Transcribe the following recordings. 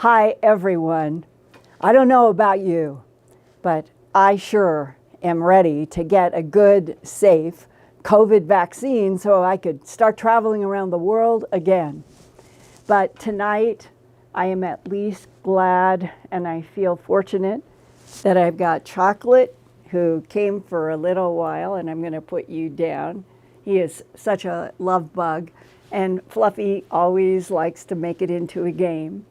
Hi, everyone. I don't know about you, but I sure am ready to get a good, safe COVID vaccine so I could start traveling around the world again. But tonight, I am at least glad and I feel fortunate that I've got Chocolate, who came for a little while, and I'm going to put you down. He is such a love bug, and Fluffy always likes to make it into a game.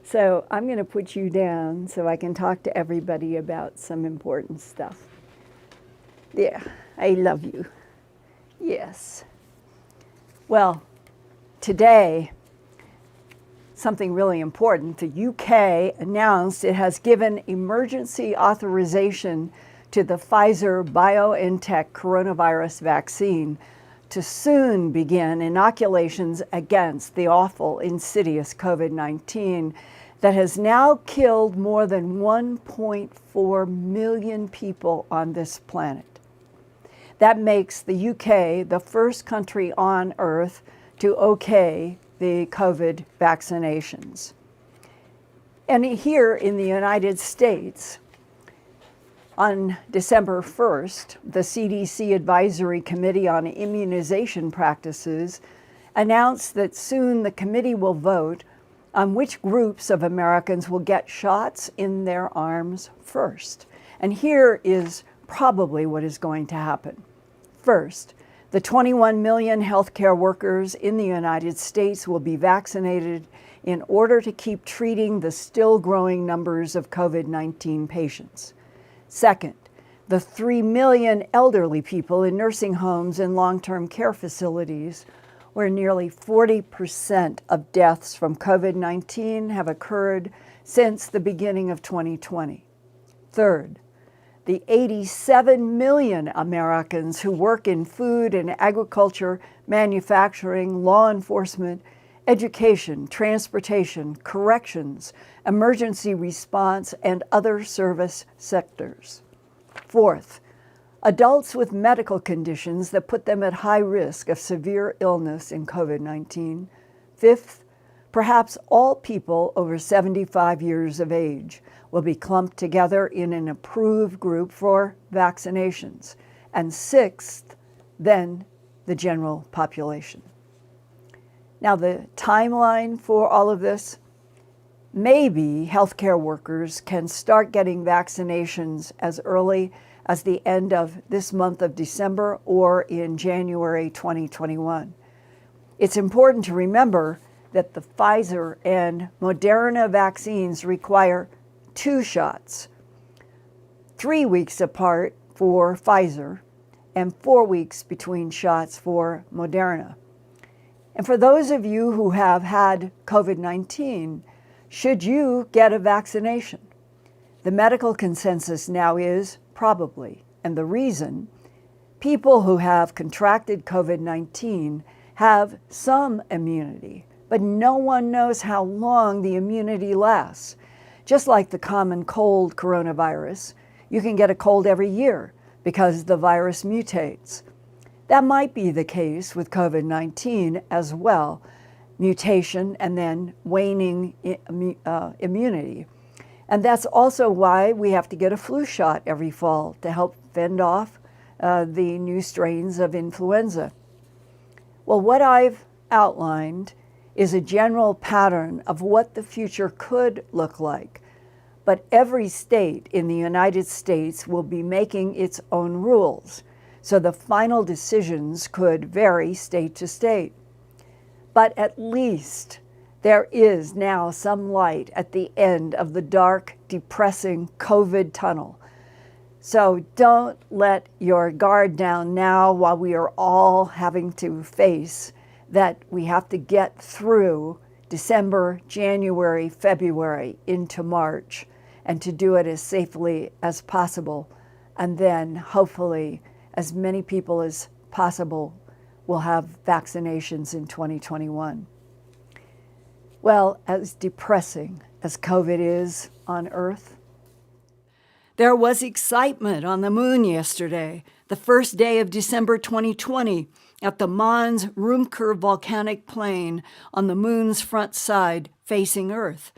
So I'm going to put you down so I can talk to everybody about some important stuff. Yeah, I love you. Yes. Well, today, something really important. The UK announced it has given emergency authorization to the Pfizer-BioNTech coronavirus vaccine to soon begin inoculations against the awful, insidious COVID-19 that has now killed more than 1.4 million people on this planet. That makes the UK the first country on Earth to okay the COVID vaccinations. And here in the United States, on December 1st, the CDC Advisory Committee on Immunization Practices announced that soon the committee will vote on which groups of Americans will get shots in their arms first. And here is probably what is going to happen. First, the 21 million healthcare workers in the United States will be vaccinated in order to keep treating the still growing numbers of COVID-19 patients. Second, the 3 million elderly people in nursing homes and long-term care facilities, where nearly 40% of deaths from COVID-19 have occurred since the beginning of 2020. Third, the 87 million Americans who work in food and agriculture, manufacturing, law enforcement, education, transportation, corrections, emergency response, and other service sectors. Fourth, adults with medical conditions that put them at high risk of severe illness in COVID-19. Fifth, perhaps all people over 75 years of age will be clumped together in an approved group for vaccinations. And sixth, then the general population. Now, the timeline for all of this, maybe healthcare workers can start getting vaccinations as early as the end of this month of December or in January 2021. It's important to remember that the Pfizer and Moderna vaccines require 2 shots, 3 weeks apart for Pfizer and 4 weeks between shots for Moderna. And for those of you who have had COVID-19, should you get a vaccination? The medical consensus now is probably, and the reason, people who have contracted COVID-19 have some immunity, but no one knows how long the immunity lasts. Just like the common cold coronavirus, you can get a cold every year because the virus mutates. That might be the case with COVID-19 as well, mutation and then waning immunity. And that's also why we have to get a flu shot every fall to help fend off the new strains of influenza. Well, what I've outlined is a general pattern of what the future could look like. But every state in the United States will be making its own rules. So the final decisions could vary state to state. But at least there is now some light at the end of the dark, depressing COVID tunnel. So don't let your guard down now while we are all having to face that we have to get through December, January, February into March, and to do it as safely as possible. And then hopefully as many people as possible will have vaccinations in 2021. Well, as depressing as COVID is on Earth, there was excitement on the moon yesterday, the first day of December 2020, at the Mons Rumker volcanic plain on the moon's front side facing Earth.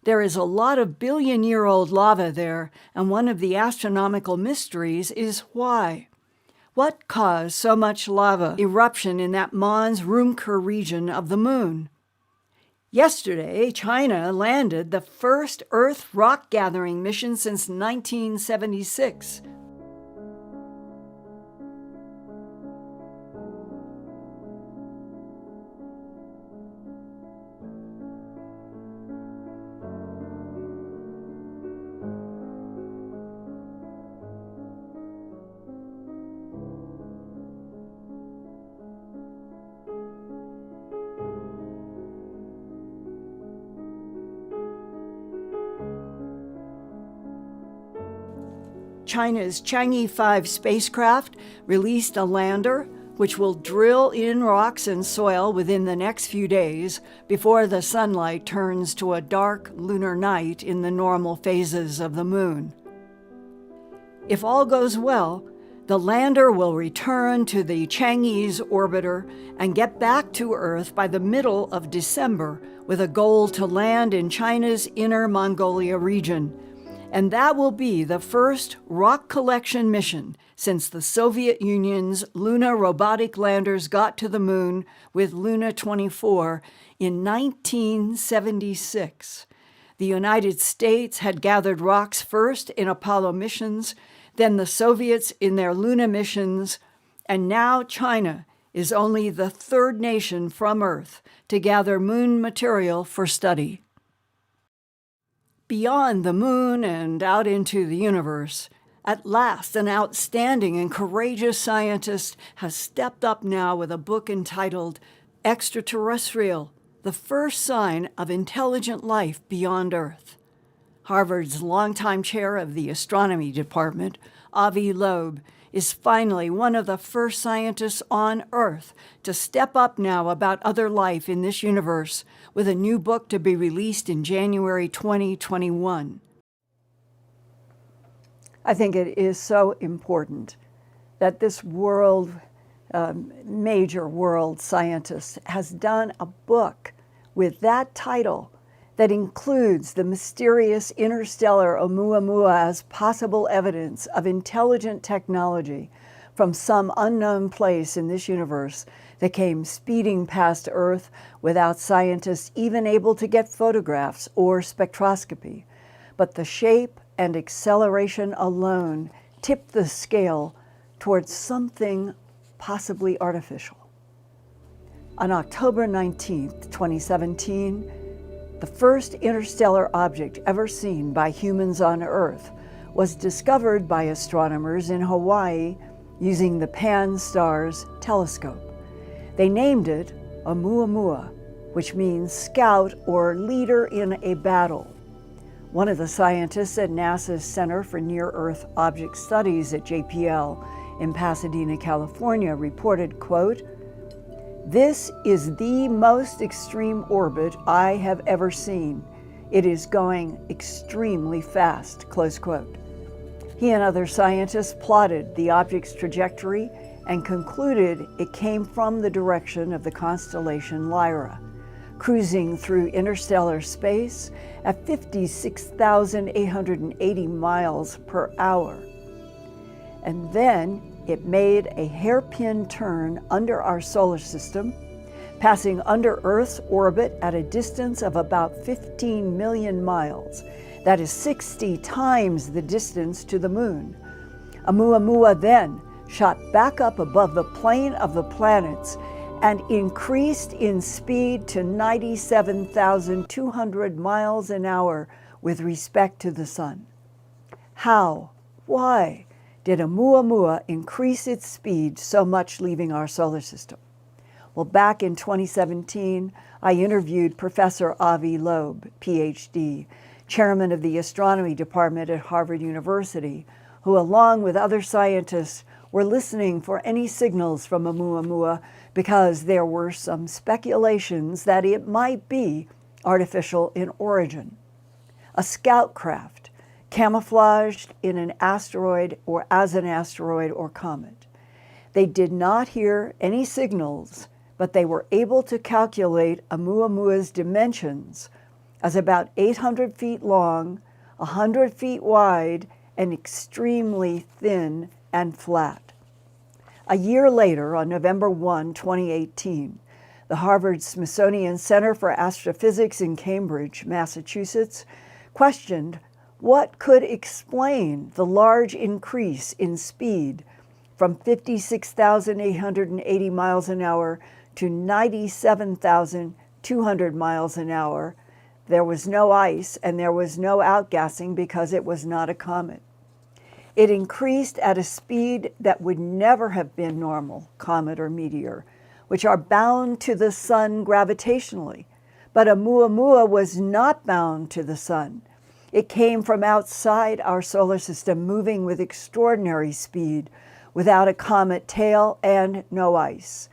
There is a lot of billion-year-old lava there, and one of the astronomical mysteries is why. What caused so much lava eruption in that Mons Rumker region of the moon? Yesterday, China landed the first Earth rock gathering mission since 1976. China's Chang'e 5 spacecraft released a lander which will drill in rocks and soil within the next few days before the sunlight turns to a dark lunar night in the normal phases of the moon. If all goes well, the lander will return to the Chang'e's orbiter and get back to Earth by the middle of December with a goal to land in China's Inner Mongolia region. And that will be the first rock collection mission since the Soviet Union's Luna robotic landers got to the moon with Luna 24 in 1976. The United States had gathered rocks first in Apollo missions, then the Soviets in their Luna missions, and now China is only the third nation from Earth to gather moon material for study. Beyond the moon and out into the universe, at last an outstanding and courageous scientist has stepped up now with a book entitled Extraterrestrial, the first sign of intelligent life beyond Earth. Harvard's longtime chair of the astronomy department, Avi Loeb, is finally one of the first scientists on Earth to step up now about other life in this universe with a new book to be released in January 2021. I think it is so important that this major world scientist has done a book with that title that includes the mysterious interstellar Oumuamua as possible evidence of intelligent technology from some unknown place in this universe that came speeding past Earth without scientists even able to get photographs or spectroscopy. But the shape and acceleration alone tipped the scale towards something possibly artificial. On October 19th, 2017, the first interstellar object ever seen by humans on Earth was discovered by astronomers in Hawaii using the Pan-STARRS telescope. They named it Amumua, which means scout or leader in a battle. One of the scientists at NASA's Center for Near-Earth Object Studies at JPL in Pasadena, California, reported, quote, "This is the most extreme orbit I have ever seen. It is going extremely fast," close quote. He and other scientists plotted the object's trajectory and concluded it came from the direction of the constellation Lyra, cruising through interstellar space at 56,880 miles per hour. And then it made a hairpin turn under our solar system, passing under Earth's orbit at a distance of about 15 million miles. That is 60 times the distance to the moon. Oumuamua then shot back up above the plane of the planets and increased in speed to 97,200 miles an hour with respect to the sun. How? Why did Oumuamua increase its speed so much leaving our solar system? Well, back in 2017, I interviewed Professor Avi Loeb, PhD, chairman of the astronomy department at Harvard University, who, along with other scientists, were listening for any signals from Oumuamua because there were some speculations that it might be artificial in origin. A scout craft, camouflaged in an asteroid or as an asteroid or comet. They did not hear any signals, but they were able to calculate Amuamua's dimensions as about 800 feet long, 100 feet wide, and extremely thin and flat. A year later, on November 1, 2018, the Harvard Smithsonian Center for Astrophysics in Cambridge, Massachusetts, questioned what could explain the large increase in speed from 56,880 miles an hour to 97,200 miles an hour. There was no ice and there was no outgassing because it was not a comet. It increased at a speed that would never have been normal, comet or meteor, which are bound to the sun gravitationally. But Oumuamua was not bound to the sun. It came from outside our solar system, moving with extraordinary speed, without a comet tail and no ice.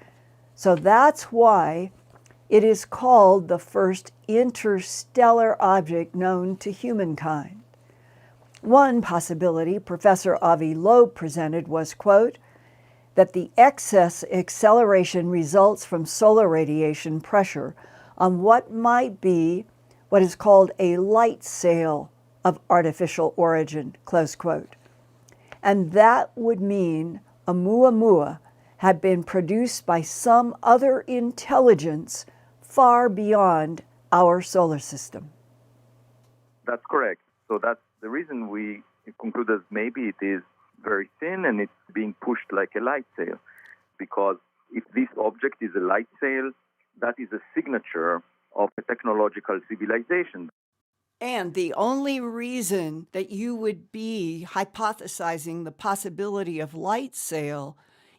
So that's why it is called the first interstellar object known to humankind. One possibility Professor Avi Loeb presented was, quote, that the excess acceleration results from solar radiation pressure on what might be what is called a light sail of artificial origin, close quote. And that would mean Oumuamua had been produced by some other intelligence far beyond our solar system. That's correct. So that's the reason we concluded maybe it is very thin and it's being pushed like a light sail. Because if this object is a light sail, that is a signature of a technological civilization. And the only reason that you would be hypothesizing the possibility of light sail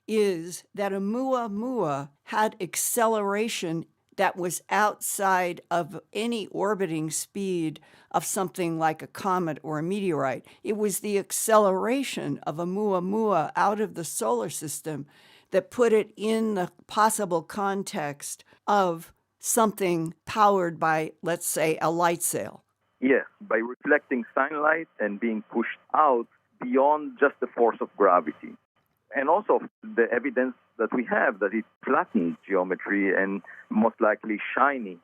is that Oumuamua had acceleration that was outside of any orbiting speed of something like a comet or a meteorite. It was the acceleration of Oumuamua out of the solar system that put it in the possible context of something powered by, let's say, a light sail. Yes, by reflecting sunlight and being pushed out beyond just the force of gravity. And also the evidence that we have that it flattened geometry and most likely shiny.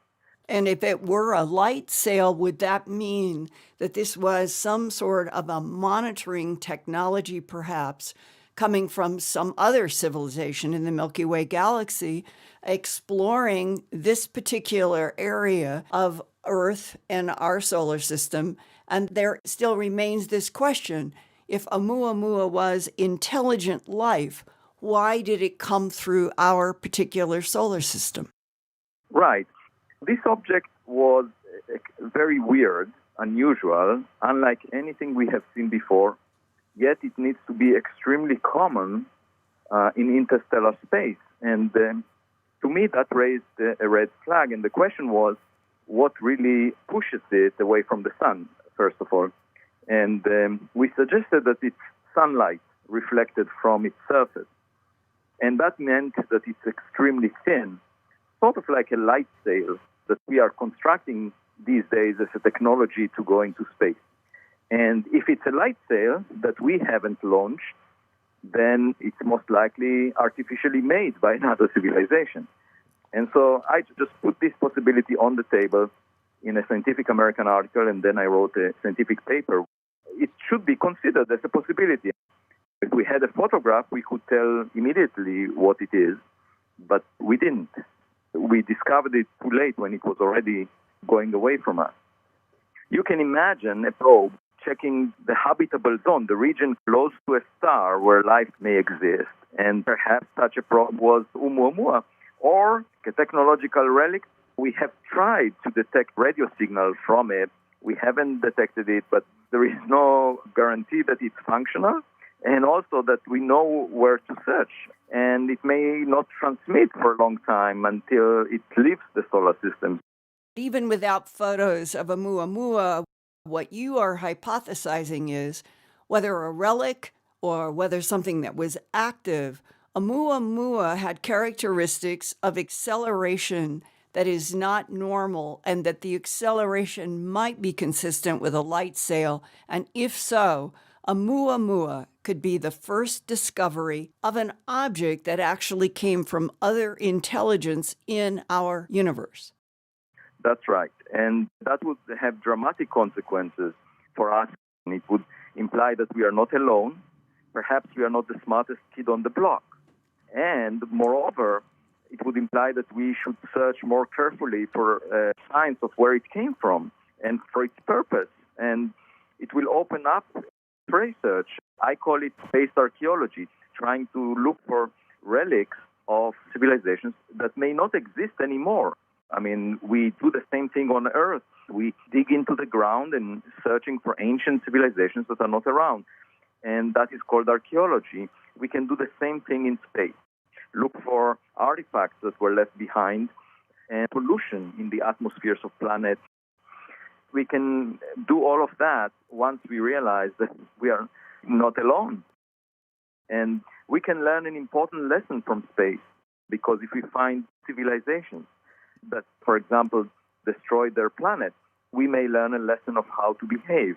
And if it were a light sail, would that mean that this was some sort of a monitoring technology, perhaps, coming from some other civilization in the Milky Way galaxy, exploring this particular area of Earth and our solar system? And there still remains this question. If Oumuamua was intelligent life, why did it come through our particular solar system? Right. This object was very weird, unusual, unlike anything we have seen before, yet it needs to be extremely common in interstellar space. And to me, that raised a red flag. And the question was, what really pushes it away from the sun, first of all? And we suggested that it's sunlight reflected from its surface. And that meant that it's extremely thin, sort of like a light sail that we are constructing these days as a technology to go into space. And if it's a light sail that we haven't launched, then it's most likely artificially made by another civilization. And so I just put this possibility on the table in a Scientific American article, and then I wrote a scientific paper. It should be considered as a possibility. If we had a photograph, we could tell immediately what it is, but we didn't. We discovered it too late when it was already going away from us. You can imagine a probe checking the habitable zone, the region close to a star where life may exist, and perhaps such a probe was Oumuamua, or a technological relic. We have tried to detect radio signal from it. We haven't detected it, but there is no guarantee that it's functional, and also that we know where to search. And it may not transmit for a long time until it leaves the solar system. Even without photos of Oumuamua, what you are hypothesizing is whether a relic or whether something that was active, Oumuamua had characteristics of acceleration that is not normal and that the acceleration might be consistent with a light sail? And if so, Amumua could be the first discovery of an object that actually came from other intelligence in our universe. That's right. And that would have dramatic consequences for us. It would imply that we are not alone. Perhaps we are not the smartest kid on the block. And moreover, it would imply that we should search more carefully for signs of where it came from and for its purpose. And it will open up research. I call it space archaeology, trying to look for relics of civilizations that may not exist anymore. I mean, we do the same thing on Earth. We dig into the ground and searching for ancient civilizations that are not around. And that is called archaeology. We can do the same thing in space. Look for artifacts that were left behind and pollution in the atmospheres of planets. We can do all of that once we realize that we are not alone. And we can learn an important lesson from space, because if we find civilizations that, for example, destroyed their planet, we may learn a lesson of how to behave.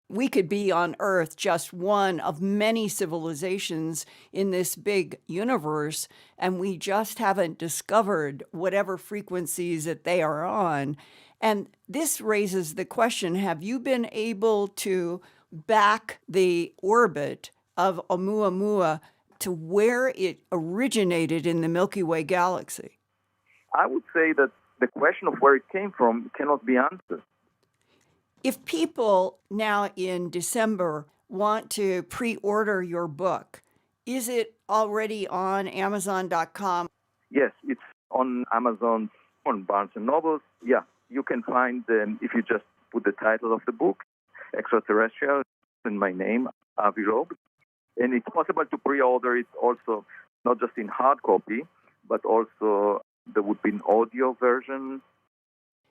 We could be on Earth just one of many civilizations in this big universe, and we just haven't discovered whatever frequencies that they are on. And this raises the question, have you been able to back the orbit of Oumuamua to where it originated in the Milky Way galaxy? I would say that the question of where it came from cannot be answered. If people now in December want to pre-order your book, is it already on Amazon.com? Yes, it's on Amazon, on Barnes & Noble. Yeah, you can find, if you just put the title of the book, Extraterrestrial, and my name, Avi Loeb. And it's possible to pre-order it also, not just in hard copy, but also there would be an audio version.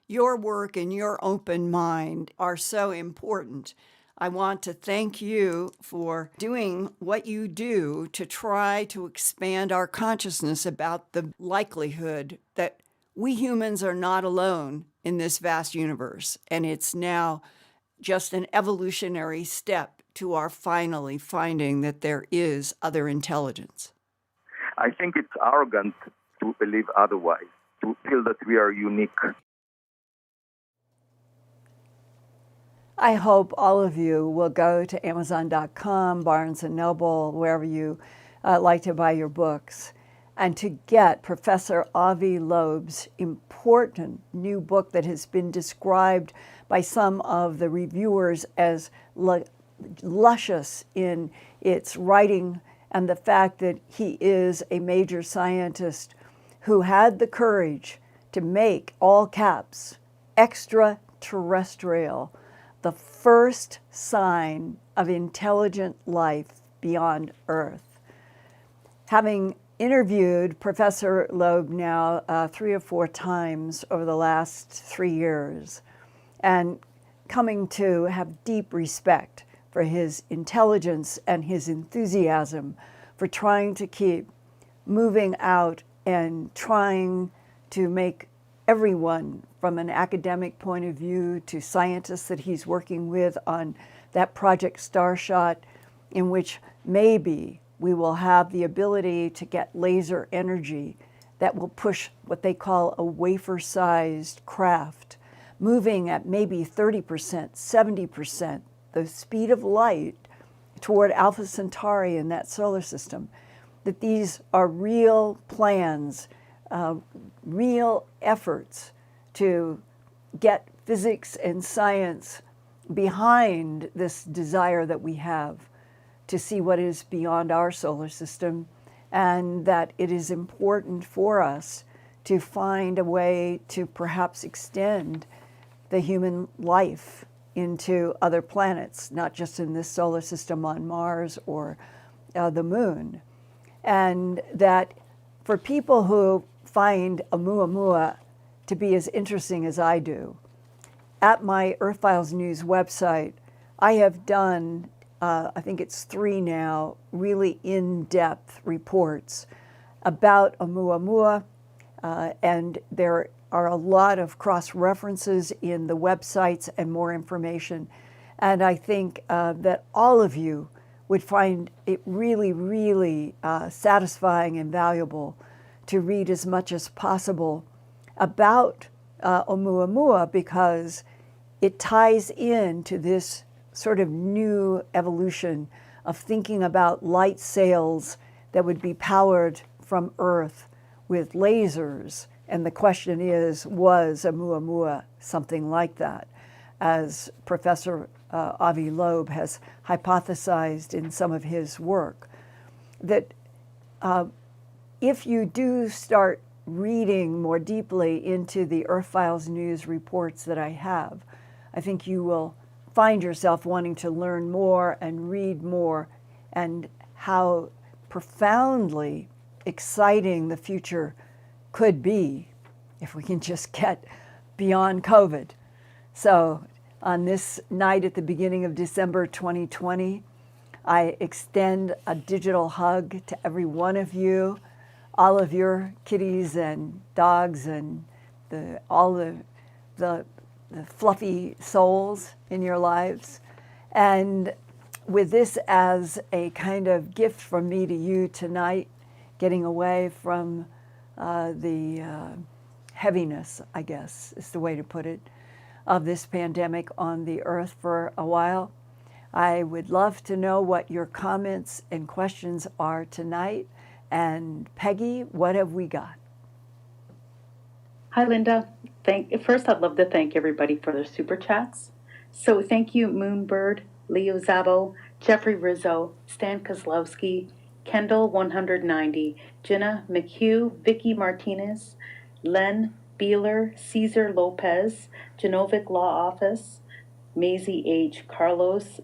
Your work and your open mind are so important. I want to thank you for doing what you do to try to expand our consciousness about the likelihood that we humans are not alone in this vast universe. And it's now just an evolutionary step to our finally finding that there is other intelligence. I think it's arrogant to believe otherwise, to feel that we are unique. I hope all of you will go to Amazon.com, Barnes & Noble, wherever you like to buy your books, and to get Professor Avi Loeb's important new book that has been described by some of the reviewers as luscious in its writing, and the fact that he is a major scientist who had the courage to make, all caps, extraterrestrial, the first sign of intelligent life beyond Earth. Having interviewed Professor Loeb now 3 or 4 times over the last 3 years, and coming to have deep respect for his intelligence and his enthusiasm for trying to keep moving out and trying to make everyone, from an academic point of view to scientists that he's working with on that Project Starshot, in which maybe we will have the ability to get laser energy that will push what they call a wafer-sized craft, moving at maybe 30%, 70%, the speed of light toward Alpha Centauri in that solar system, that these are real plans, real efforts to get physics and science behind this desire that we have to see what is beyond our solar system, and that it is important for us to find a way to perhaps extend the human life into other planets, not just in this solar system on Mars or the moon. And that for people who find Oumuamua to be as interesting as I do, at my Earthfiles News website, I have done, I think it's 3 now, really in-depth reports about Oumuamua, and they're are a lot of cross-references in the websites and more information. And I think that all of you would find it really, really satisfying and valuable to read as much as possible about Oumuamua, because it ties into this sort of new evolution of thinking about light sails that would be powered from Earth with lasers. And the question is, was Oumuamua something like that? As Professor Avi Loeb has hypothesized in some of his work, that if you do start reading more deeply into the Earthfiles news reports that I have, I think you will find yourself wanting to learn more and read more, and how profoundly exciting the future could be if we can just get beyond COVID. So on this night at the beginning of December 2020, I extend a digital hug to every one of you, all of your kitties and dogs and all the fluffy souls in your lives. And with this as a kind of gift from me to you tonight, getting away from the heaviness, I guess is the way to put it, of this pandemic on the earth for a while. I would love to know what your comments and questions are tonight. And Peggy, what have we got? Hi, Linda. First, I'd love to thank everybody for their super chats. So thank you, Moonbird, Leo Zabo, Jeffrey Rizzo, Stan Kozlowski, Kendall 190, Jenna McHugh, Vicky Martinez, Len Beeler, Cesar Lopez, Genovic Law Office, Maisie H., Carlos,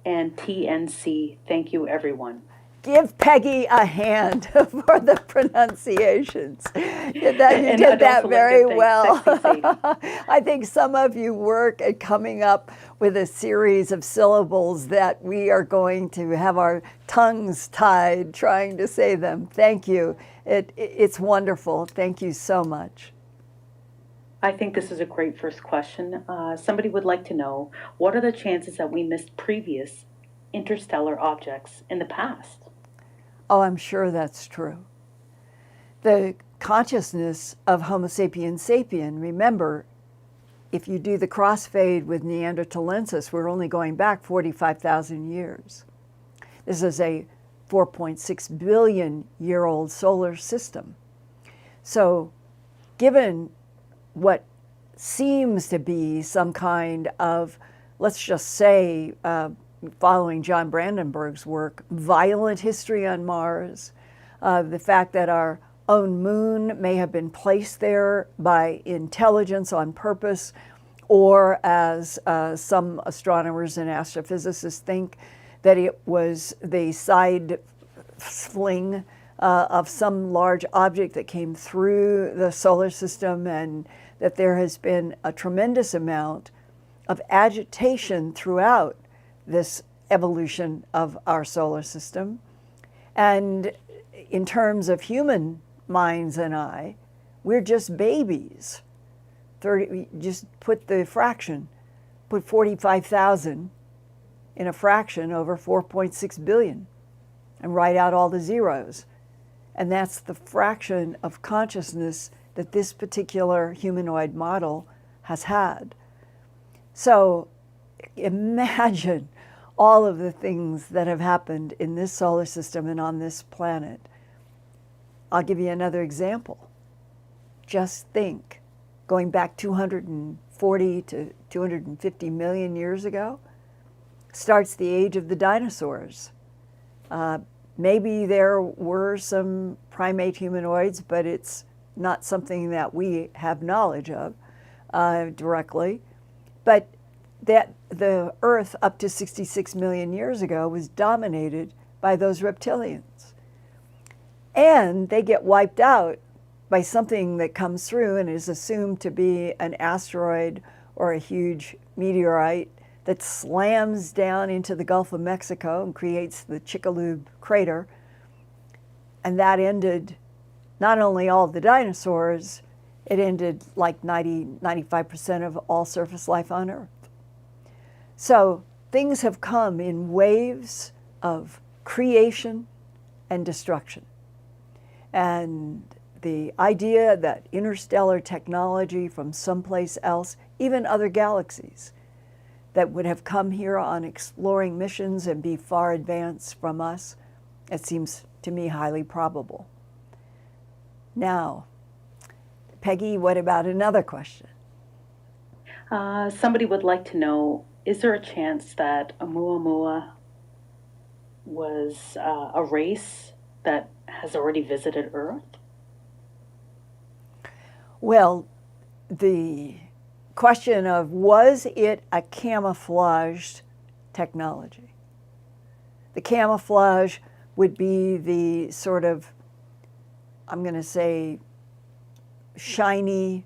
and TNC. Thank you, everyone. Give Peggy a hand for the pronunciations. You did that very well. I think some of you work at coming up with a series of syllables that we are going to have our tongues tied trying to say them. Thank you. It's wonderful. Thank you so much. I think this is a great first question. Somebody would like to know, what are the chances that we missed previous interstellar objects in the past? Oh, I'm sure that's true. The consciousness of Homosapien sapien, remember, if you do the crossfade with Neanderthalensis, we're only going back 45,000 years. This is a 4.6 billion year old solar system. So given what seems to be some kind of, let's just say, following John Brandenburg's work, violent history on Mars, the fact that our own moon may have been placed there by intelligence on purpose, or as some astronomers and astrophysicists think, that it was the side fling of some large object that came through the solar system, and that there has been a tremendous amount of agitation throughout this evolution of our solar system. And in terms of human minds and eye, we're just babies. Just put the fraction, put 45,000 in a fraction over 4.6 billion and write out all the zeros. And that's the fraction of consciousness that this particular humanoid model has had. So imagine all of the things that have happened in this solar system and on this planet. I'll give you another example. Just think, going back 240 to 250 million years ago, starts the age of the dinosaurs. Maybe there were some primate humanoids, but it's not something that we have knowledge of directly. But that the Earth up to 66 million years ago was dominated by those reptilians. And they get wiped out by something that comes through and is assumed to be an asteroid or a huge meteorite that slams down into the Gulf of Mexico and creates the Chicxulub crater. And that ended not only all the dinosaurs, It ended like 95% of all surface life on Earth. So things have come in waves of creation and destruction. And the idea that interstellar technology from someplace else, even other galaxies, that would have come here on exploring missions and be far advanced from us, it seems to me highly probable. Now, Peggy, what about another question? Somebody would like to know, is there a chance that Amumua was a race that has already visited Earth? Well, the question of was it a camouflaged technology? The camouflage would be the sort of, I'm going to say, shiny,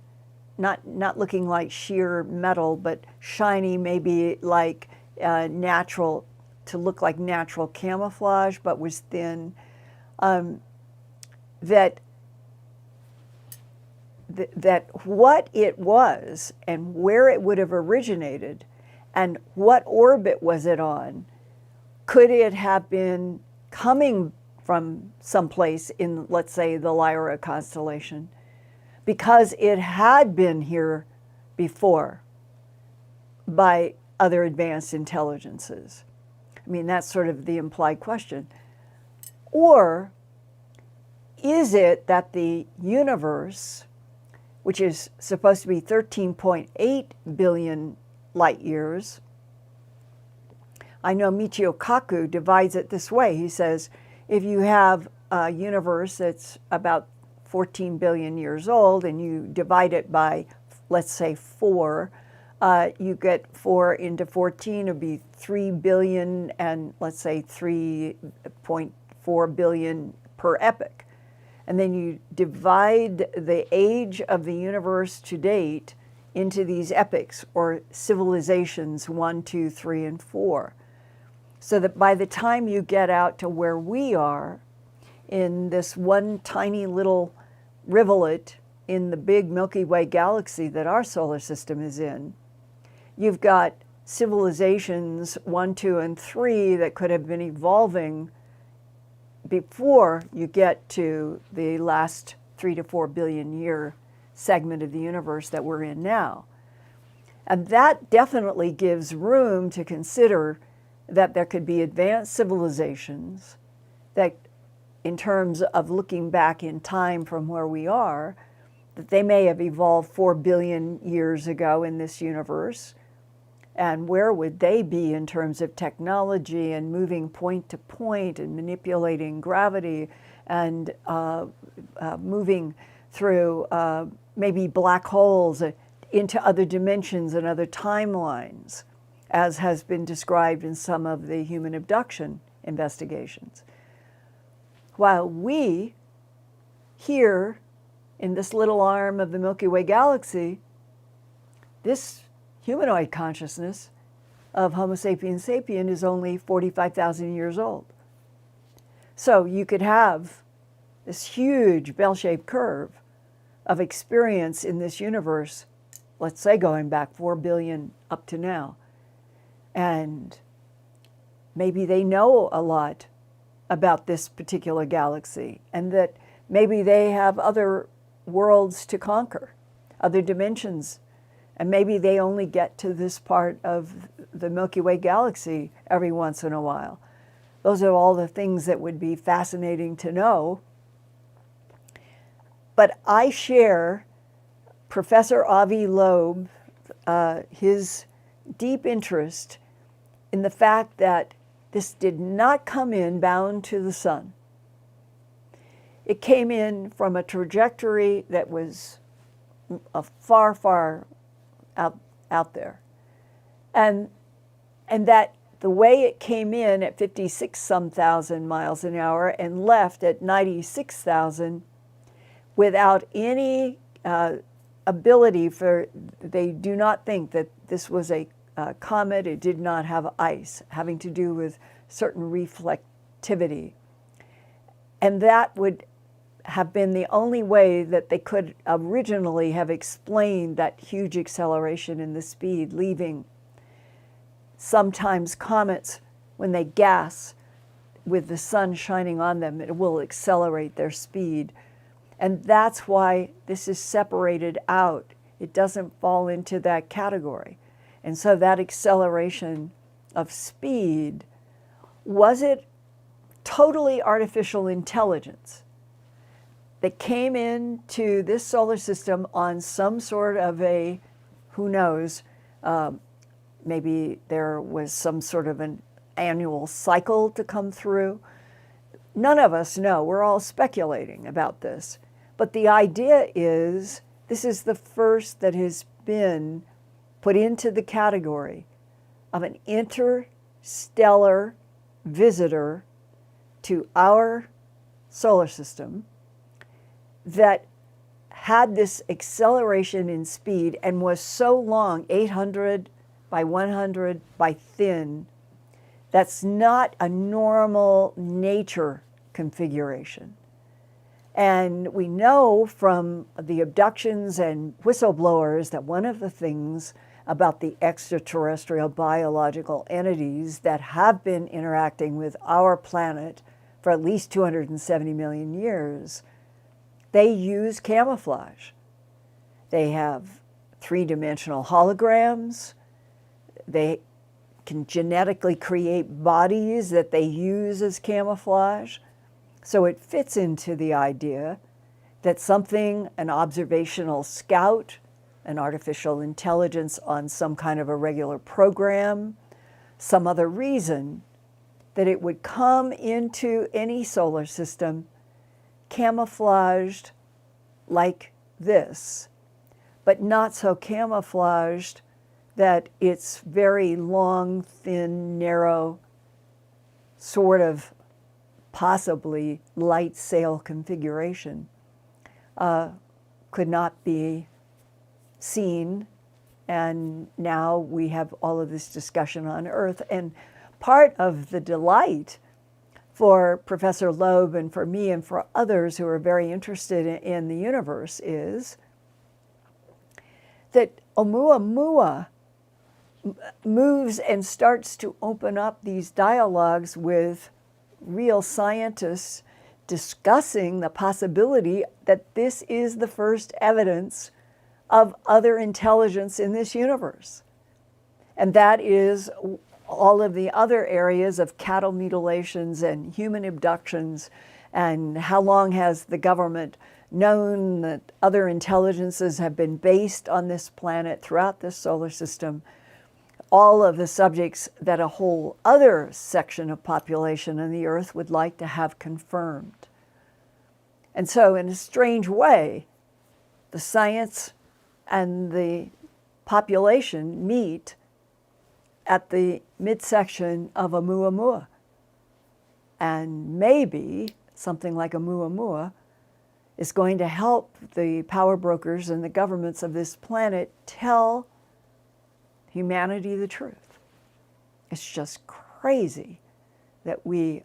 not looking like sheer metal, but shiny, maybe like natural, to look like natural camouflage, but was thin. That what it was and where it would have originated and what orbit was it on, could it have been coming from someplace in, let's say, the Lyra constellation, because it had been here before by other advanced intelligences? I mean, that's sort of the implied question. Or is it that the universe, which is supposed to be 13.8 billion light years, I know Michio Kaku divides it this way. He says, if you have a universe that's about 14 billion years old and you divide it by, let's say, 4, you get 4 into 14, it would be 3 billion and let's say 3.4 billion per epoch. And then you divide the age of the universe to date into these epochs or civilizations 1, 2, 3, and 4. So that by the time you get out to where we are in this one tiny little rivulet in the big Milky Way galaxy that our solar system is in, you've got civilizations 1, 2, and 3 that could have been evolving before you get to the last 3 to 4 billion year segment of the universe that we're in now. And that definitely gives room to consider that there could be advanced civilizations that, in terms of looking back in time from where we are, that they may have evolved 4 billion years ago in this universe. And where would they be in terms of technology and moving point to point and manipulating gravity and moving through maybe black holes into other dimensions and other timelines, as has been described in some of the human abduction investigations. While we, here in this little arm of the Milky Way galaxy, this humanoid consciousness of Homo sapiens sapien is only 45,000 years old. So you could have this huge bell-shaped curve of experience in this universe, let's say going back 4 billion up to now. And maybe they know a lot about this particular galaxy, and that maybe they have other worlds to conquer, other dimensions, and maybe they only get to this part of the Milky Way galaxy every once in a while. Those are all the things that would be fascinating to know. But I share Professor Avi Loeb, his deep interest in the fact that this did not come in bound to the sun. It came in from a trajectory that was far, far out there. And that the way it came in at 56-some thousand miles an hour and left at 96,000 without any ability for, they do not think that this was a comet. It did not have ice, having to do with certain reflectivity. And that would have been the only way that they could originally have explained that huge acceleration in the speed, leaving sometimes comets, when they gas with the sun shining on them, it will accelerate their speed. And that's why this is separated out. It doesn't fall into that category. And so that acceleration of speed, was it totally artificial intelligence that came into this solar system on some sort of a, who knows, maybe there was some sort of an annual cycle to come through? None of us know. We're all speculating about this. But the idea is this is the first that has been put into the category of an interstellar visitor to our solar system that had this acceleration in speed and was so long, 800 by 100 by thin, that's not a normal nature configuration. And we know from the abductions and whistleblowers that one of the things about the extraterrestrial biological entities that have been interacting with our planet for at least 270 million years, they use camouflage. They have three-dimensional holograms. They can genetically create bodies that they use as camouflage. So it fits into the idea that something, an observational scout, an artificial intelligence on some kind of a regular program, some other reason, that it would come into any solar system camouflaged like this, but not so camouflaged that it's very long, thin, narrow, sort of possibly light sail configuration, could not be seen. And now we have all of this discussion on Earth. And part of the delight for Professor Loeb and for me and for others who are very interested in the universe is that Amumua moves and starts to open up these dialogues with real scientists discussing the possibility that this is the first evidence of other intelligence in this universe. And that is all of the other areas of cattle mutilations and human abductions, and how long has the government known that other intelligences have been based on this planet throughout this solar system, all of the subjects that a whole other section of population on the Earth would like to have confirmed. And so in a strange way, the science and the population meet at the midsection of Amumua. And maybe something like Amumua is going to help the power brokers and the governments of this planet tell humanity the truth. It's just crazy that we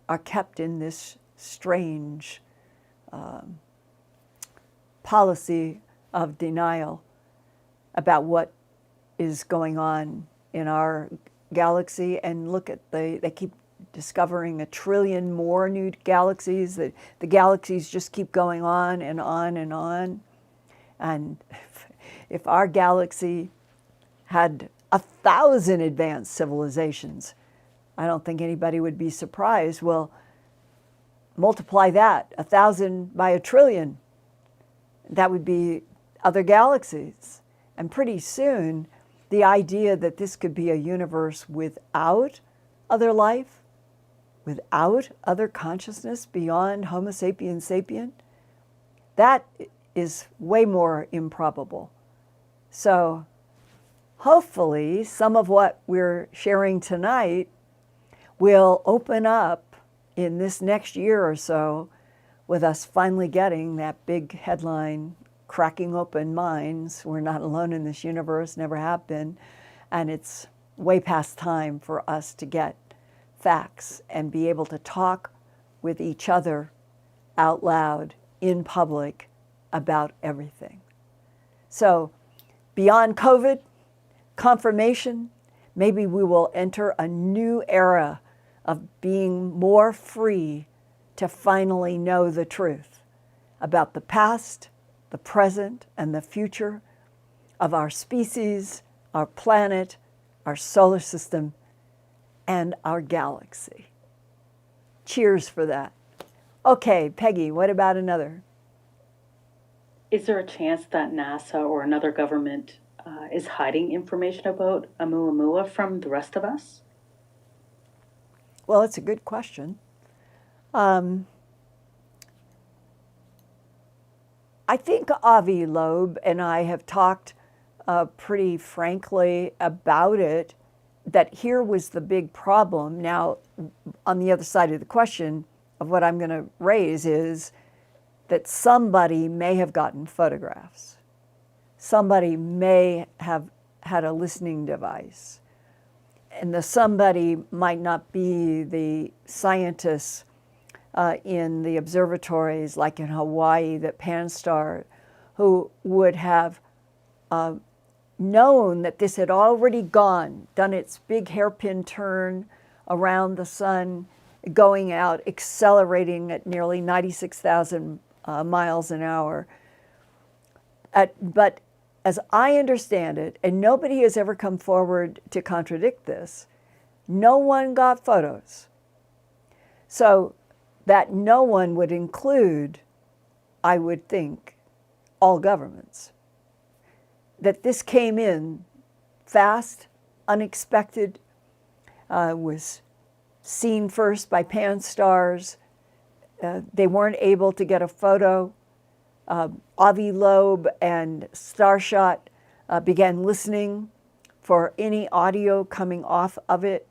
are kept in this strange policy of denial about what is going on in our galaxy. And look at they keep discovering 1 trillion more new galaxies. The galaxies just keep going on and on and on. And if our galaxy had 1,000 advanced civilizations, I don't think anybody would be surprised. Well, multiply that, 1,000 by 1 trillion. That would be other galaxies. And pretty soon, the idea that this could be a universe without other life, without other consciousness beyond Homosapien sapien, that is way more improbable. So hopefully some of what we're sharing tonight will open up in this next year or so, with us finally getting that big headline, cracking open minds. We're not alone in this universe, never have been. And it's way past time for us to get facts and be able to talk with each other out loud in public about everything. So beyond COVID, confirmation, maybe we will enter a new era of being more free to finally know the truth about the past, the present, and the future of our species, our planet, our solar system, and our galaxy. Cheers for that. Okay, Peggy, what about another? Is there a chance that NASA or another government is hiding information about Amumua from the rest of us? Well, it's a good question. I think Avi Loeb and I have talked pretty frankly about it, that here was the big problem. Now, on the other side of the question of what I'm going to raise is that somebody may have gotten photographs. Somebody may have had a listening device. And the somebody might not be the scientists in the observatories like in Hawaii that pan-starred, who would have known that this had already done its big hairpin turn around the sun, going out, accelerating at nearly 96,000 miles an hour. But as I understand it, and nobody has ever come forward to contradict this, no one got photos. So that no one would include, I would think, all governments. That this came in fast, unexpected, was seen first by pan-stars. They weren't able to get a photo. Avi Loeb and Starshot began listening for any audio coming off of it.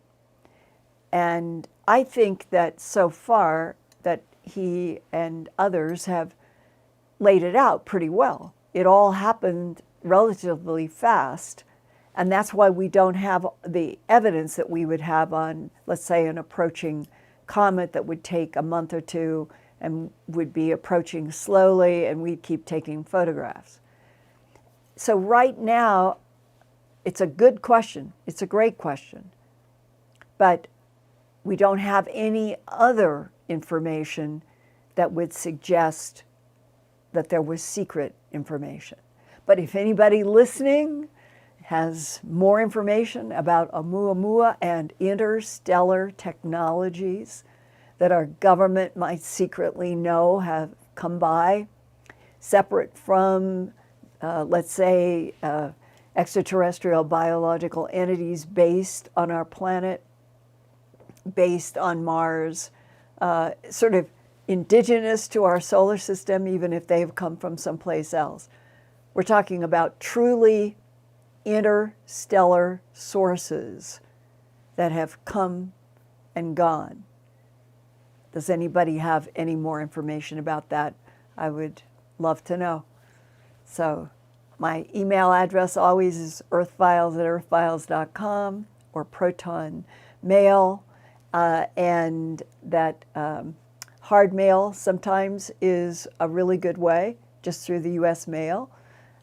And I think that so far that he and others have laid it out pretty well. It all happened relatively fast. And that's why we don't have the evidence that we would have on, let's say, an approaching comet that would take a month or two and would be approaching slowly, and we'd keep taking photographs. So right now, it's a good question. It's a great question. But we don't have any other information that would suggest that there was secret information. But if anybody listening has more information about Oumuamua and interstellar technologies that our government might secretly know have come by, separate from, let's say, extraterrestrial biological entities based on our planet, based on Mars, sort of indigenous to our solar system, even if they've come from someplace else. We're talking about truly interstellar sources that have come and gone. Does anybody have any more information about that? I would love to know. So my email address always is earthfiles@earthfiles.com or ProtonMail, and that hard mail sometimes is a really good way, just through the US mail,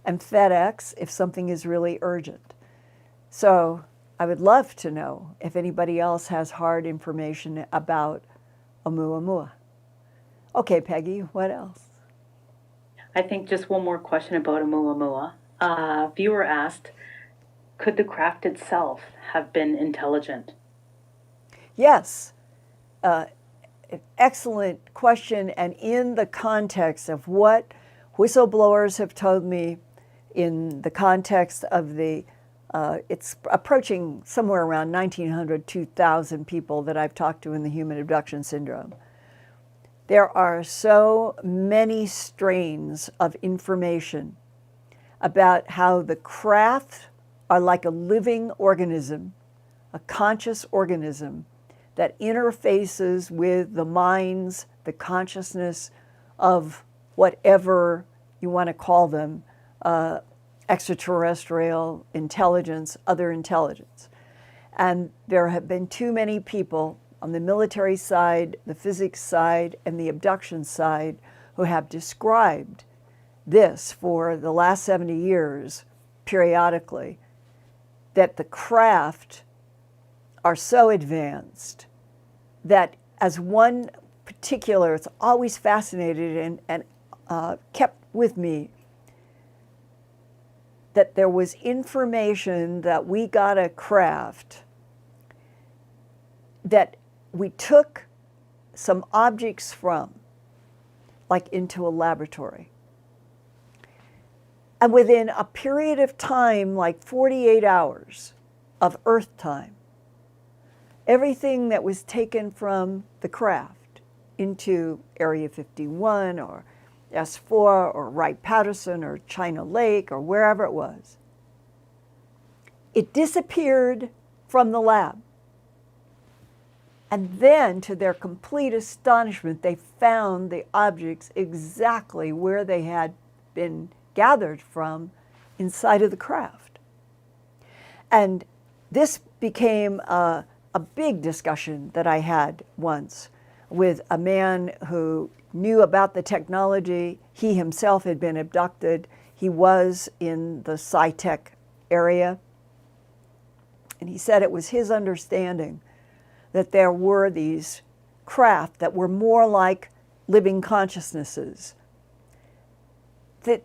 and FedEx if something is really urgent. So I would love to know if anybody else has hard information about Oumuamua. Okay, Peggy, what else? I think just one more question about Amumua. A viewer asked, could the craft itself have been intelligent? Yes. Excellent question, and in the context of what whistleblowers have told me, in the context of the, it's approaching somewhere around 1,900, 2,000 people that I've talked to in the human abduction syndrome. There are so many strains of information about how the craft are like a living organism, a conscious organism that interfaces with the minds, the consciousness of whatever you want to call them, extraterrestrial intelligence, other intelligence. And there have been too many people on the military side, the physics side, and the abduction side who have described this for the last 70 years periodically, that the craft are so advanced that, as one particular, it's always fascinated and kept with me, that there was information that we got a craft that we took some objects from, like into a laboratory. And within a period of time, like 48 hours of Earth time, everything that was taken from the craft into Area 51 or S4 or Wright-Patterson or China Lake or wherever it was, it disappeared from the lab. And then, to their complete astonishment, they found the objects exactly where they had been gathered from inside of the craft. And this became a big discussion that I had once with a man who knew about the technology. He himself had been abducted. He was in the sci-tech area. And he said it was his understanding that there were these craft that were more like living consciousnesses, that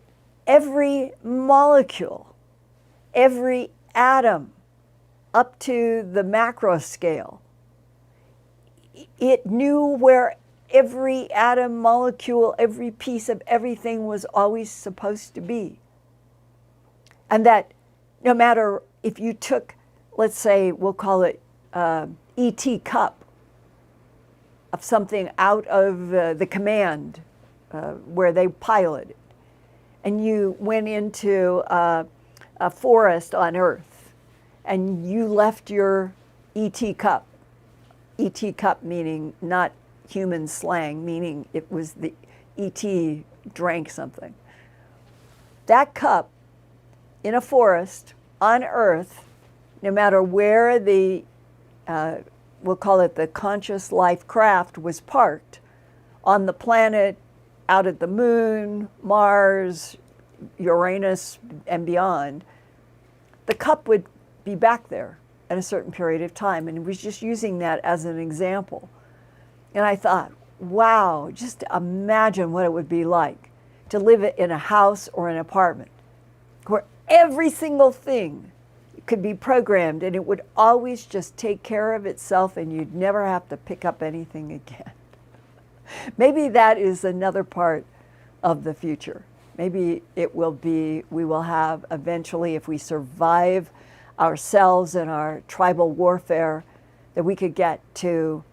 every molecule, every atom, up to the macro scale, it knew where every atom, molecule, every piece of everything was always supposed to be. And that no matter if you took, let's say, we'll call it ET cup of something out of the command where they piloted, and you went into a forest on Earth, and you left your ET cup meaning not human slang, meaning it was the ET drank something. That cup in a forest on Earth, no matter where the we'll call it the conscious life craft was parked, on the planet, out at the moon, Mars, Uranus, and beyond, the cup would be back there at a certain period of time. And it was just using that as an example. And I thought, wow, just imagine what it would be like to live in a house or an apartment where every single thing could be programmed and it would always just take care of itself and you'd never have to pick up anything again. Maybe that is another part of the future. Maybe it will be, we will have eventually, if we survive ourselves and our tribal warfare, that we could get to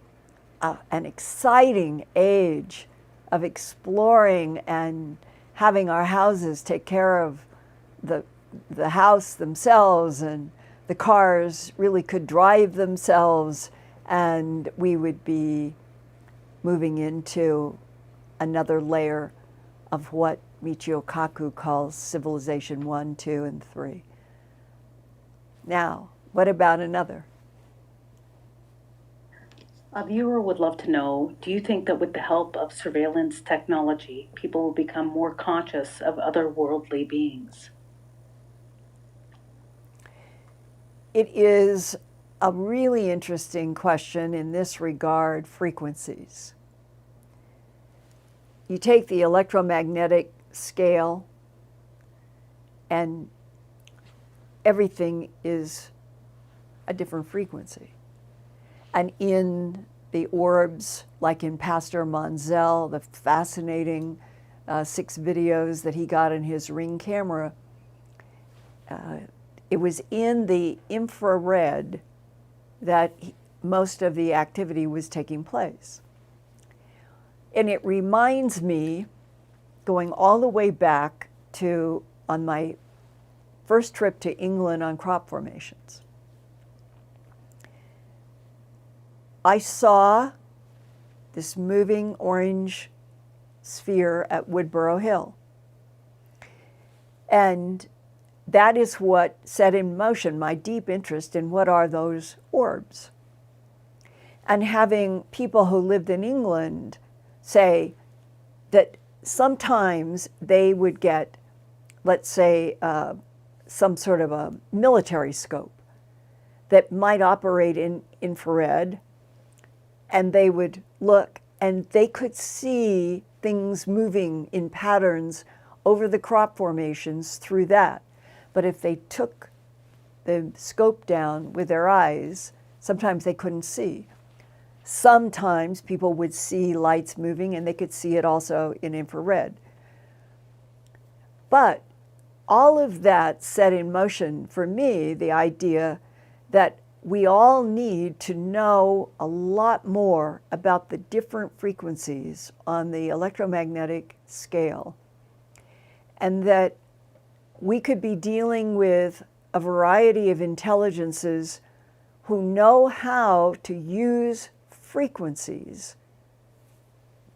an exciting age of exploring and having our houses take care of the house themselves, and the cars really could drive themselves, and we would be moving into another layer of what Michio Kaku calls civilization 1, 2, and 3. Now, what about another? A viewer would love to know, do you think that with the help of surveillance technology, people will become more conscious of otherworldly beings? It is a really interesting question in this regard, frequencies. You take the electromagnetic scale and everything is a different frequency. And in the orbs, like in Pastor Monzel, the fascinating 6 videos that he got in his Ring camera, it was in the infrared that most of the activity was taking place. And it reminds me, going all the way back to on my first trip to England on crop formations. I saw this moving orange sphere at Woodborough Hill. And that is what set in motion my deep interest in what are those orbs. And having people who lived in England say that sometimes they would get, let's say, some sort of a military scope that might operate in infrared, and they would look and they could see things moving in patterns over the crop formations through that. But if they took the scope down with their eyes, sometimes they couldn't see. Sometimes people would see lights moving and they could see it also in infrared. But all of that set in motion for me the idea that we all need to know a lot more about the different frequencies on the electromagnetic scale, and that we could be dealing with a variety of intelligences who know how to use frequencies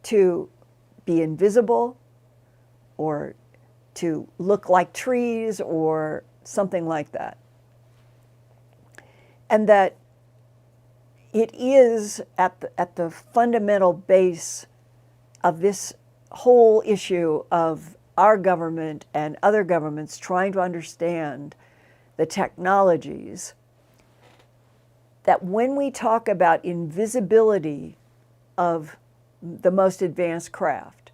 to be invisible or to look like trees or something like that. And that it is at the fundamental base of this whole issue of our government and other governments trying to understand the technologies, that when we talk about invisibility of the most advanced craft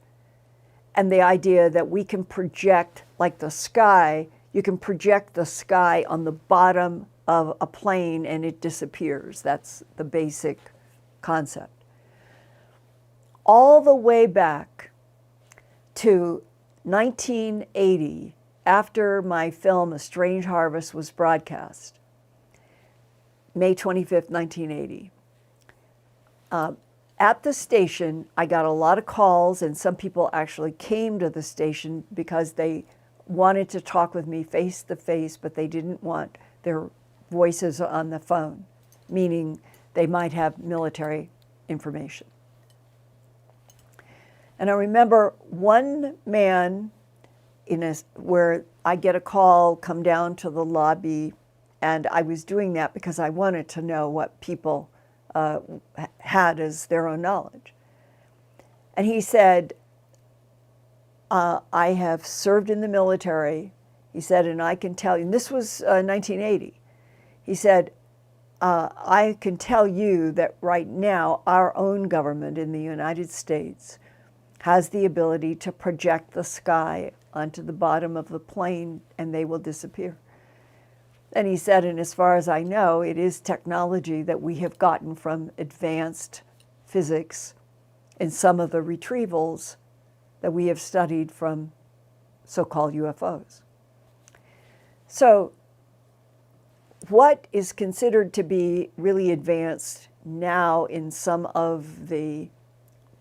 and the idea that we can project, like the sky, you can project the sky on the bottom of a plane and it disappears. That's the basic concept. All the way back to 1980, after my film A Strange Harvest was broadcast, May 25th, 1980. At the station, I got a lot of calls, and some people actually came to the station because they wanted to talk with me face to face, but they didn't want their voices on the phone, meaning they might have military information. And I remember one man where I get a call, come down to the lobby, and I was doing that because I wanted to know what people had as their own knowledge. And he said, I have served in the military, he said, and I can tell you, and this was 1980, he said, I can tell you that right now our own government in the United States has the ability to project the sky onto the bottom of the plane and they will disappear. And he said, and as far as I know, it is technology that we have gotten from advanced physics in some of the retrievals that we have studied from so-called UFOs. So what is considered to be really advanced now in some of the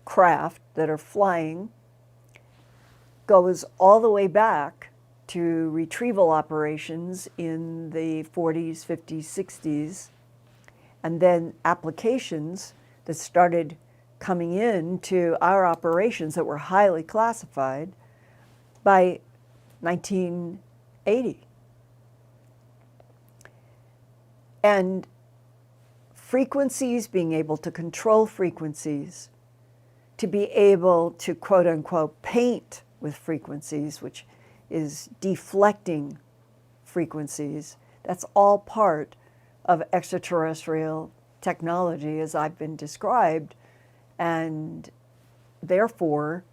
craft that are flying goes all the way back to retrieval operations in the 40s, 50s, 60s, and then applications that started coming into our operations that were highly classified by 1980. And frequencies, being able to control frequencies, to be able to quote unquote paint with frequencies, which is deflecting frequencies, that's all part of extraterrestrial technology as I've been described, and therefore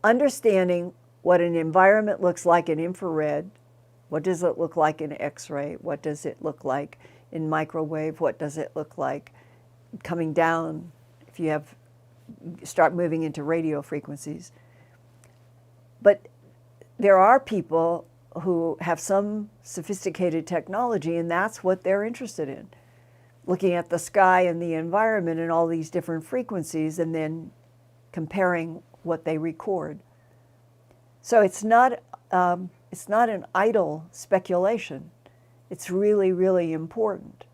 understanding what an environment looks like in infrared, what does it look like in X-ray, what does it look like in microwave, what does it look like coming down if you start moving into radio frequencies. But there are people who have some sophisticated technology, and that's what they're interested in, looking at the sky and the environment and all these different frequencies and then comparing what they record. So it's not an idle speculation. It's really, really important.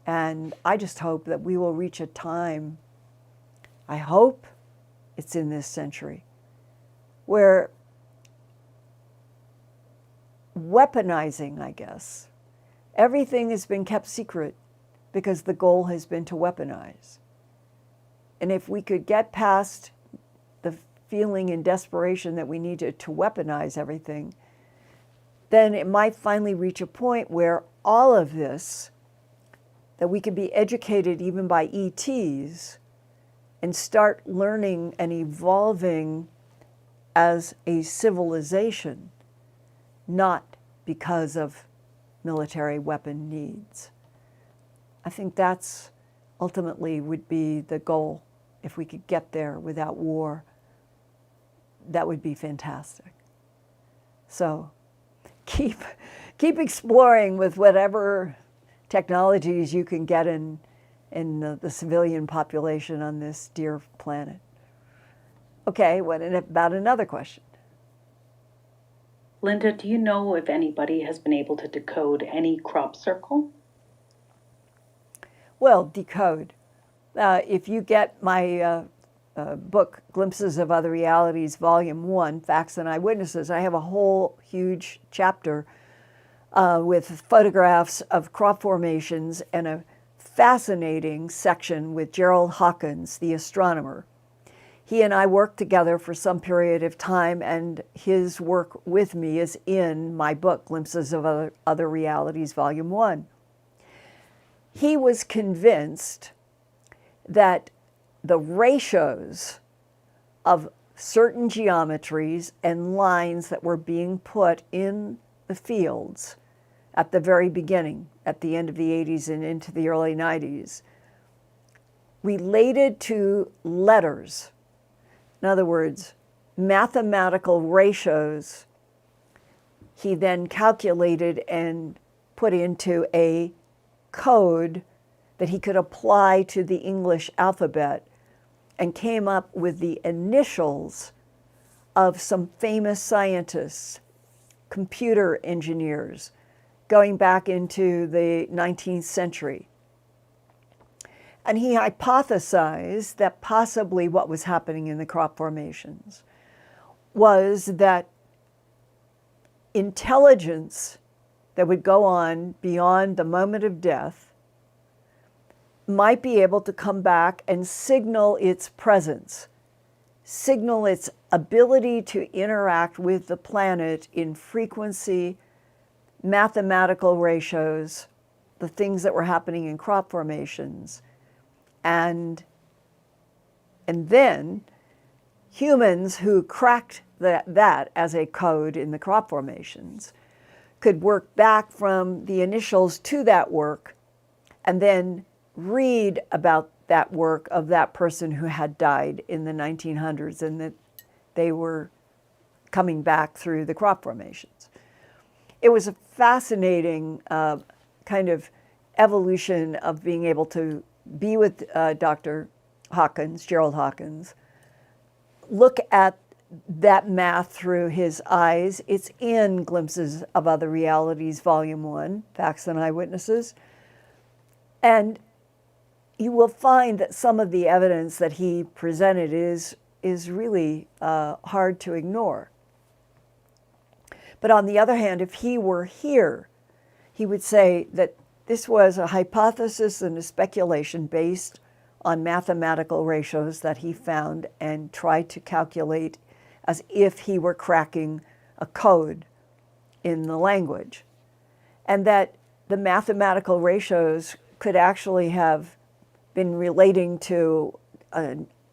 And I just hope that we will reach a time, I hope it's in this century, where weaponizing, I guess, everything has been kept secret because the goal has been to weaponize. And if we could get past the feeling in desperation that we need to weaponize everything, then it might finally reach a point where all of this, that we could be educated even by ETs and start learning and evolving as a civilization, not because of military weapon needs. I think that's ultimately would be the goal. If we could get there without war, that would be fantastic. So keep exploring with whatever technologies you can get in the civilian population on this dear planet. Okay, what about another question? Linda, do you know if anybody has been able to decode any crop circle? Well, decode. If you get my book, Glimpses of Other Realities, Volume 1, Facts and Eyewitnesses, I have a whole huge chapter with photographs of crop formations and a fascinating section with Gerald Hawkins, the astronomer. He and I worked together for some period of time, and his work with me is in my book, Glimpses of Other Realities, Volume 1. He was convinced that the ratios of certain geometries and lines that were being put in the fields at the very beginning, at the end of the 80s and into the early 90s, related to letters. In other words, mathematical ratios he then calculated and put into a code that he could apply to the English alphabet, and came up with the initials of some famous scientists, computer engineers, going back into the 19th century. And he hypothesized that possibly what was happening in the crop formations was that intelligence that would go on beyond the moment of death might be able to come back and signal its presence, signal its ability to interact with the planet in frequency, mathematical ratios, the things that were happening in crop formations. And then humans who cracked that as a code in the crop formations could work back from the initials to that work and then read about that work of that person who had died in the 1900s and that they were coming back through the crop formations. It was a fascinating kind of evolution of being able to be with Dr. Hawkins, Gerald Hawkins, look at that math through his eyes. It's in Glimpses of Other Realities, Volume 1, Facts and Eyewitnesses. And you will find that some of the evidence that he presented is really hard to ignore. But on the other hand, if he were here, he would say that this was a hypothesis and a speculation based on mathematical ratios that he found and tried to calculate as if he were cracking a code in the language. And that the mathematical ratios could actually have been relating to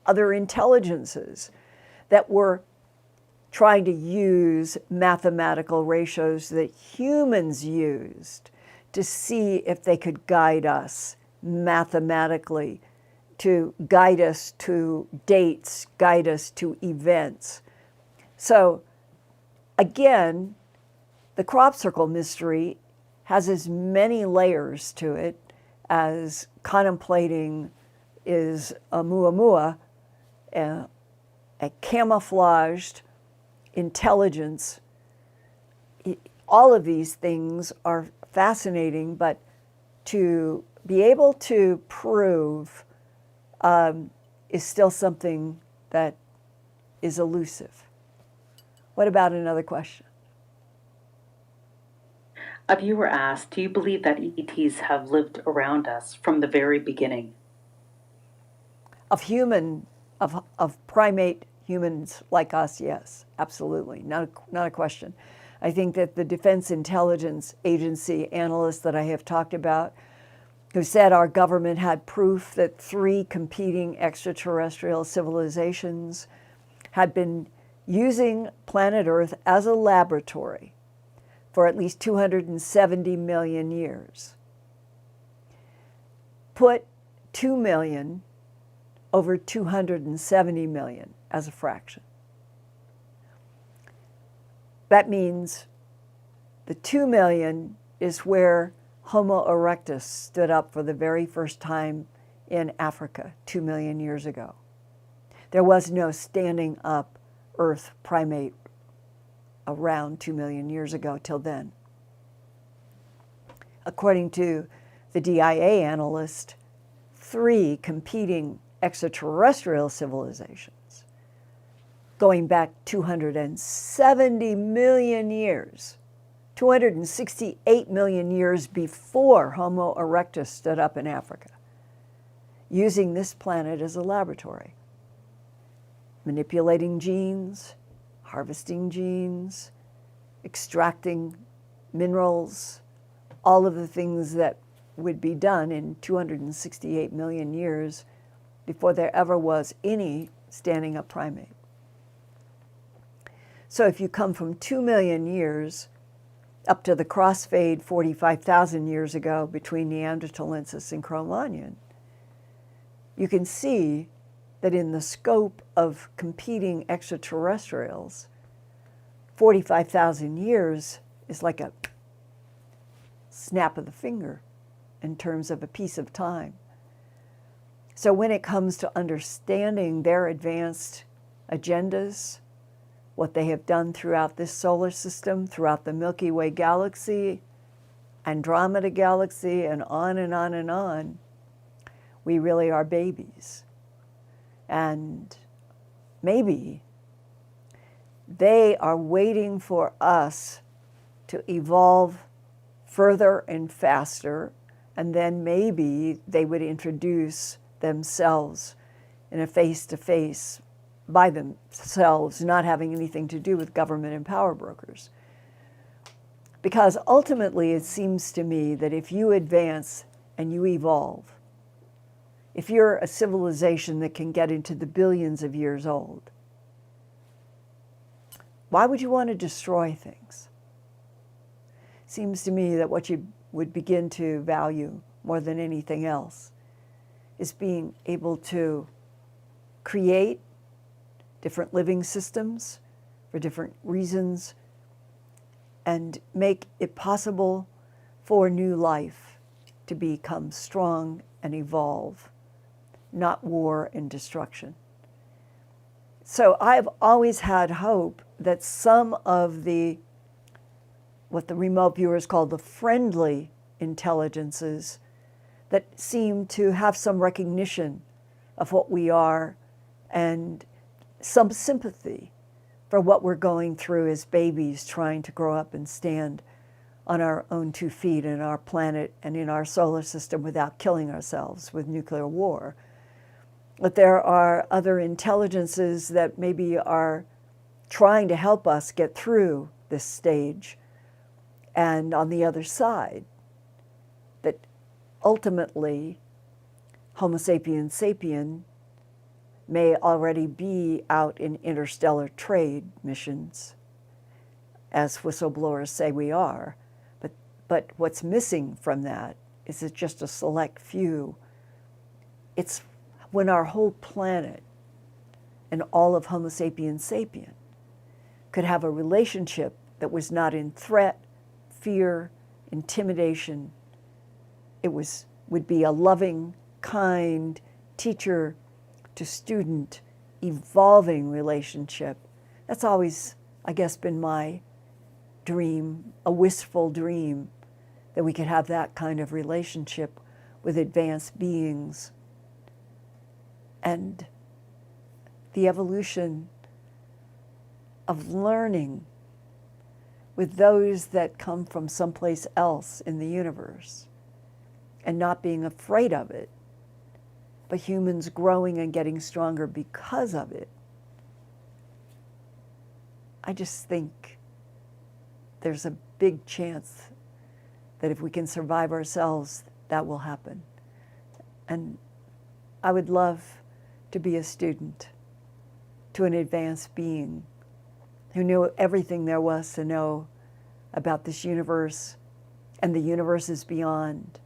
other intelligences that were trying to use mathematical ratios that humans used to see if they could guide us mathematically, to guide us to dates, guide us to events. So again, the crop circle mystery has as many layers to it as contemplating is Amumua, a camouflaged intelligence. All of these things are fascinating, but to be able to prove is still something that is elusive. What about another question? A viewer asked, do you believe that ETs have lived around us from the very beginning? Of primate humans like us, yes, absolutely, not a question. I think that the Defense Intelligence Agency analyst that I have talked about, who said our government had proof that 3 competing extraterrestrial civilizations had been using planet Earth as a laboratory for at least 270 million years. Put 2 million over 270 million as a fraction. That means the 2 million is where Homo erectus stood up for the very first time in Africa 2 million years ago. There was no standing up Earth primate around 2 million years ago till then. According to the DIA analyst, 3 competing extraterrestrial civilizations going back 270 million years, 268 million years before Homo erectus stood up in Africa, using this planet as a laboratory, manipulating genes, harvesting genes, extracting minerals, all of the things that would be done in 268 million years before there ever was any standing up primate. So if you come from 2 million years up to the crossfade 45,000 years ago between Neanderthalensis and Cro-Magnon, you can see that in the scope of competing extraterrestrials, 45,000 years is like a snap of the finger in terms of a piece of time. So when it comes to understanding their advanced agendas, what they have done throughout this solar system, throughout the Milky Way galaxy, Andromeda galaxy, and on and on and on, we really are babies. And maybe they are waiting for us to evolve further and faster, and then maybe they would introduce themselves in a face-to-face by themselves, not having anything to do with government and power brokers. Because ultimately it seems to me that if you advance and you evolve, if you're a civilization that can get into the billions of years old, why would you want to destroy things? Seems to me that what you would begin to value more than anything else is being able to create different living systems for different reasons and make it possible for new life to become strong and evolve, not war and destruction. So I've always had hope that some of the, what the remote viewers call the friendly intelligences that seem to have some recognition of what we are and some sympathy for what we're going through as babies trying to grow up and stand on our own 2 feet in our planet and in our solar system without killing ourselves with nuclear war. But there are other intelligences that maybe are trying to help us get through this stage, and on the other side, that ultimately Homosapien sapien may already be out in interstellar trade missions, as whistleblowers say we are. But what's missing from that is it's just a select few. It's when our whole planet and all of Homosapien sapien could have a relationship that was not in threat, fear, intimidation. It would be a loving, kind teacher to student, evolving relationship. That's always, I guess, been my dream, a wistful dream, that we could have that kind of relationship with advanced beings. And the evolution of learning with those that come from someplace else in the universe and not being afraid of it, but humans growing and getting stronger because of it. I just think there's a big chance that if we can survive ourselves, that will happen. And I would love to be a student to an advanced being who knew everything there was to know about this universe and the universes beyond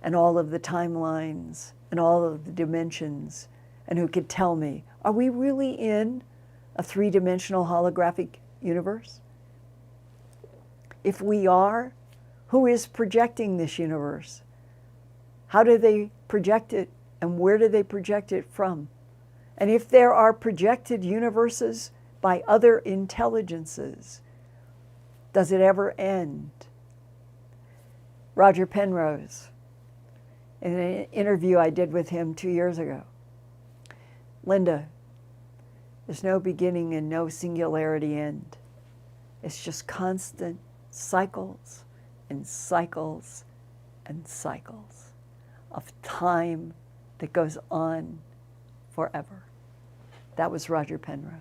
and all of the timelines and all of the dimensions, and who could tell me, are we really in a three-dimensional holographic universe? If we are, who is projecting this universe? How do they project it, and where do they project it from? And if there are projected universes by other intelligences, does it ever end? Roger Penrose, in an interview I did with him 2 years ago, Linda, there's no beginning and no singularity end. It's just constant cycles and cycles and cycles of time that goes on forever. That was Roger Penrose,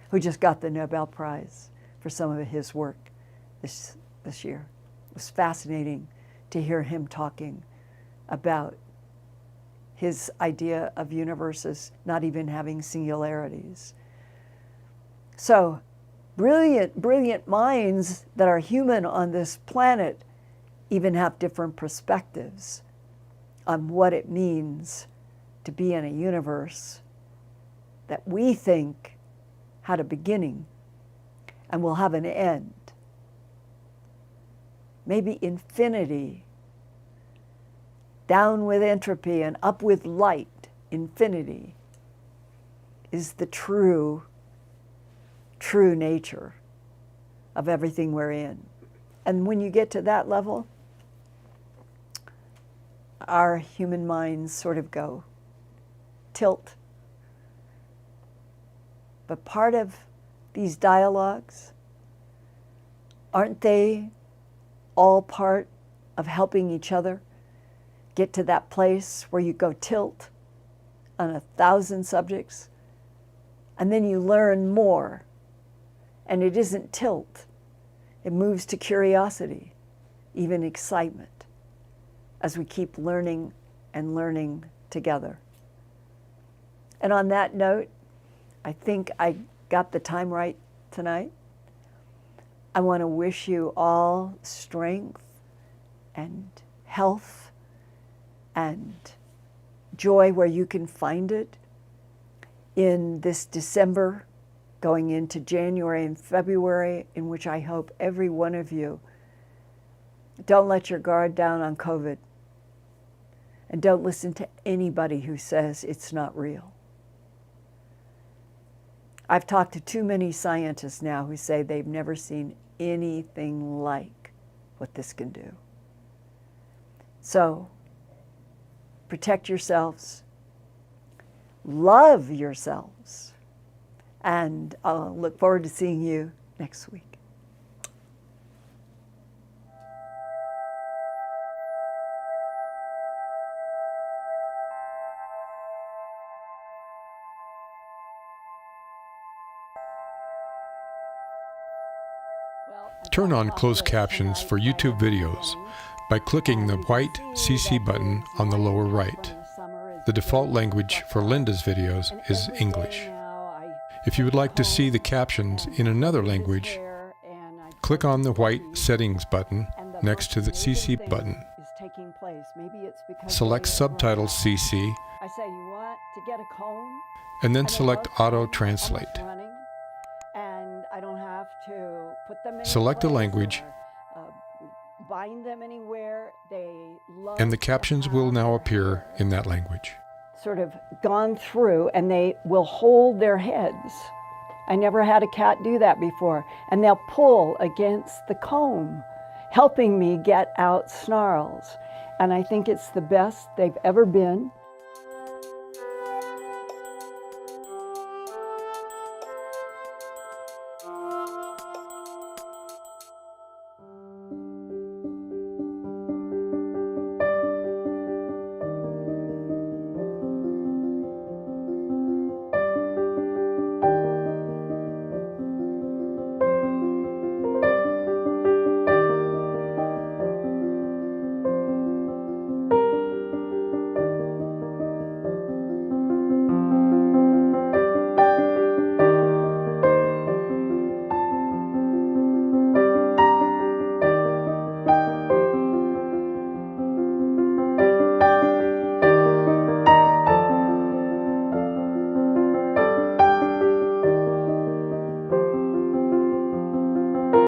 who just got the Nobel Prize for some of his work this year. It was fascinating to hear him talking about his idea of universes not even having singularities. So, brilliant minds that are human on this planet even have different perspectives on what it means to be in a universe that we think had a beginning and will have an end. Maybe infinity, down with entropy and up with light, infinity, is the true nature of everything we're in. And when you get to that level, our human minds sort of go tilt. But part of these dialogues, aren't they all part of helping each other get to that place where you go tilt on 1,000 subjects, and then you learn more, and it isn't tilt, it moves to curiosity, even excitement, as we keep learning and learning together. And on that note, I think I got the time right tonight. I want to wish you all strength and health and joy where you can find it in this December, going into January and February, in which I hope every one of you don't let your guard down on COVID, and don't listen to anybody who says it's not real. I've talked to too many scientists now who say they've never seen anything like what this can do. So, protect yourselves, love yourselves, and I'll look forward to seeing you next week. Turn on closed captions for YouTube videos by clicking the white CC button on the lower right. The default language for Linda's videos is English. If you would like to see the captions in another language, click on the white settings button next to the CC button. Select Subtitles CC, and then select Auto Translate. Select a language, and the captions will now appear in that language. Sort of gone through, and they will hold their heads. I never had a cat do that before. And they'll pull against the comb, helping me get out snarls. And I think it's the best they've ever been.